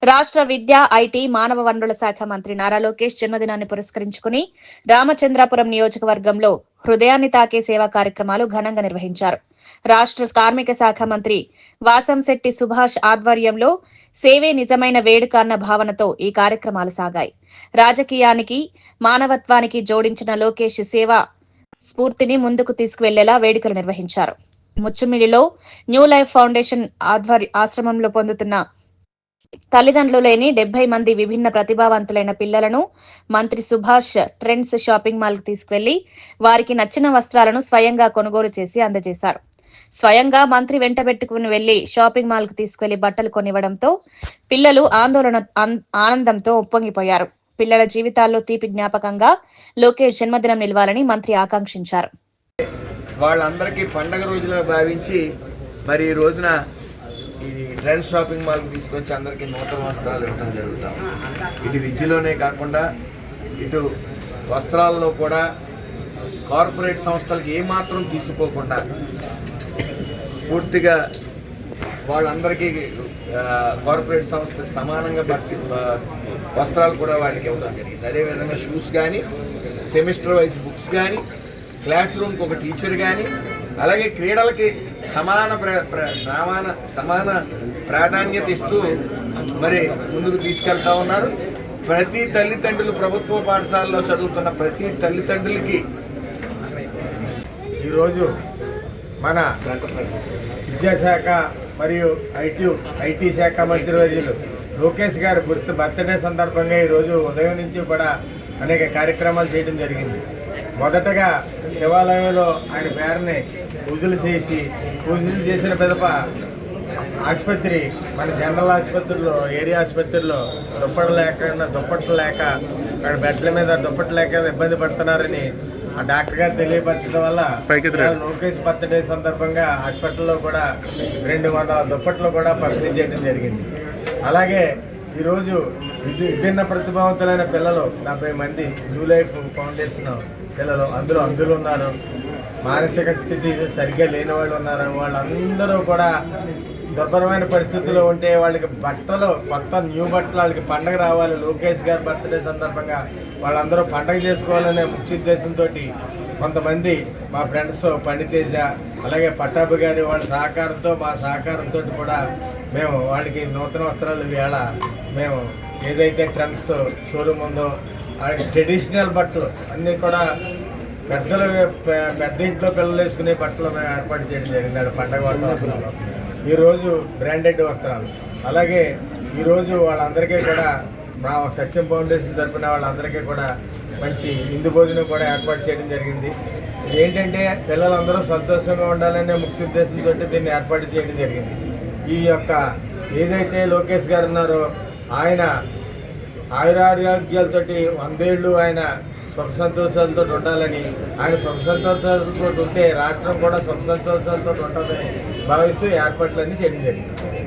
రాష్ట్ర విద్యా, ఐటీ, మానవ వనరుల శాఖ మంత్రి నారా లోకేష్ జన్మదినాన్ని పురస్కరించుకుని రామచంద్రాపురం నియోజకవర్గంలో హృదయాన్ని తాకే సేవా కార్యక్రమాలు ఘనంగా నిర్వహించారు. రాష్ట్ర కార్మిక శాఖ మంత్రి వాసంశెట్టి సుభాష్ ఆధ్వర్యంలో సేవే నిజమైన వేడుక అన్న భావనతో ఈ కార్యక్రమాలు సాగాయి. రాజకీయానికి, మానవత్వానికి జోడించిన లోకేష్ సేవా స్ఫూర్తిని ముందుకు తీసుకువెళ్లేలా వేడుకలు నిర్వహించారు. ముచ్చుమిల్లిలో న్యూ లైఫ్ ఫౌండేషన్ ఆశ్రమంలో పొందుతున్న తల్లిదండ్రులు లేని 70 మంది విభిన్న ప్రతిభావంతులైన పిల్లలను మంత్రి సుభాష్ ట్రెండ్స్ షాపింగ్ మాల్ కు తీసుకువెళ్లి వారికి నచ్చిన వస్త్రాలను స్వయంగా కొనుగోలు చేసి అందజేశారు. స్వయంగా మంత్రి వెంటబెట్టుకుని వెళ్లి షాపింగ్ మాల్ కు తీసుకువెళ్లి బట్టలు కొనివ్వడంతో పిల్లలు ఆనందంతో ఉప్పొంగిపోయారు. పిల్లల జీవితాల్లో తీపి జ్ఞాపకంగా లోకేష్ జన్మదినం నిలవాలని మంత్రి ఆకాంక్షించారు. వాళ్ళందరికీ పండగ రోజులుగా భావించి మరి ఈ రోజున ఈ ట్రెండ్ షాపింగ్ మాల్కి తీసుకొచ్చి అందరికీ నూతన వస్త్రాలు ఇవ్వడం జరుగుతాం. ఇటు విద్యలోనే కాకుండా ఇటు వస్త్రాల్లో కూడా కార్పొరేట్ సంస్థలకు ఏమాత్రం తీసుకోకుండా పూర్తిగా వాళ్ళందరికీ కార్పొరేట్ సంస్థలకు సమానంగా వస్త్రాలు కూడా వాళ్ళకి ఇవ్వడం జరిగింది. అదేవిధంగా షూస్ కానీ, సెమిస్టర్ వైజ్ బుక్స్ కానీ, క్లాస్ రూమ్కి ఒక టీచర్ కానీ, అలాగే క్రీడలకి సమాన ప్రాధాన్యత ఇస్తూ మరి ముందుకు తీసుకెళ్తా ఉన్నారు. ప్రతి తల్లిదండ్రులు ప్రభుత్వ పాఠశాలలో చదువుతున్న ప్రతి తల్లిదండ్రులకి ఈరోజు మన విద్యాశాఖ మరియు ఐటీ శాఖ మంత్రివర్యులు లోకేష్ గారి బర్త్డే సందర్భంగా ఈరోజు ఉదయం నుంచి కూడా అనేక కార్యక్రమాలు చేయడం జరిగింది. మొదటగా శివాలయంలో ఆయన పేరుని పూజలు చేసిన పిదప ఆసుపత్రి, మన జనరల్ ఆసుపత్రిలో, ఏరియా ఆసుపత్రిలో దుప్పట్లు లేక అక్కడ బెడ్ల మీద దుప్పట్లు లేక ఇబ్బంది పడుతున్నారని ఆ డాక్టర్ గారు తెలియపరచడం వల్ల లోకేష్ బర్త్డే సందర్భంగా హాస్పిటల్లో కూడా 200 దుప్పట్లు కూడా పంపిణీ చేయడం జరిగింది. అలాగే ఈరోజు విభిన్న ప్రతిభావంతులైన పిల్లలు 70 మంది న్యూ లైఫ్ ఫౌండేషన్ పిల్లలు అందులో ఉన్నారు. మానసిక స్థితి సరిగ్గా లేని వాళ్ళు ఉన్నారు. వాళ్ళందరూ కూడా దుర్భరమైన పరిస్థితుల్లో ఉంటే వాళ్ళకి బట్టలు, కొత్త న్యూ బట్టలు, వాళ్ళకి పండగ రావాలి, లోకేష్ గారి బర్త్డే సందర్భంగా వాళ్ళందరూ పండగ చేసుకోవాలనే ముఖ్య ఉద్దేశంతో కొంతమంది మా ఫ్రెండ్స్ పండితేజ, అలాగే పట్టాభి గారి వాళ్ళ సహకారంతో, మా సహకారంతో కూడా మేము వాళ్ళకి నూతన వస్త్రాలు వేళ మేము ఏదైతే ట్రెండ్స్ షోరూమ్ ఉందో ట్రెడిషనల్ బట్టలు అన్నీ కూడా పెద్ద ఇంట్లో పిల్లలు వేసుకునే బట్టలు మేము ఏర్పాటు చేయడం జరిగింది. పండగ వాతావరణంలో ఈరోజు బ్రాండెడ్ వస్త్రాలు, అలాగే ఈరోజు వాళ్ళందరికీ కూడా మా సత్యం ఫౌండేషన్ తరఫున వాళ్ళందరికీ కూడా మంచి విందు భోజనం కూడా ఏర్పాటు చేయడం జరిగింది. ఏంటంటే పిల్లలందరూ సంతోషంగా ఉండాలనే ముఖ్య ఉద్దేశంతో దీన్ని ఏర్పాటు చేయడం జరిగింది. ఈ యొక్క ఏదైతే లోకేష్ గారు ఉన్నారో ఆయన ఆయురారోగ్యాలతోటి 100 ఏళ్ళు ఆయన సుఖ సంతోషాలతో ఉండాలని, ఆయన సుఖ సంతోషాలతో ఉంటే రాష్ట్రం కూడా సుఖ సంతోషాలతో ఉంటుందని భావిస్తూ ఏర్పాట్లన్నీ చేయడం జరిగింది.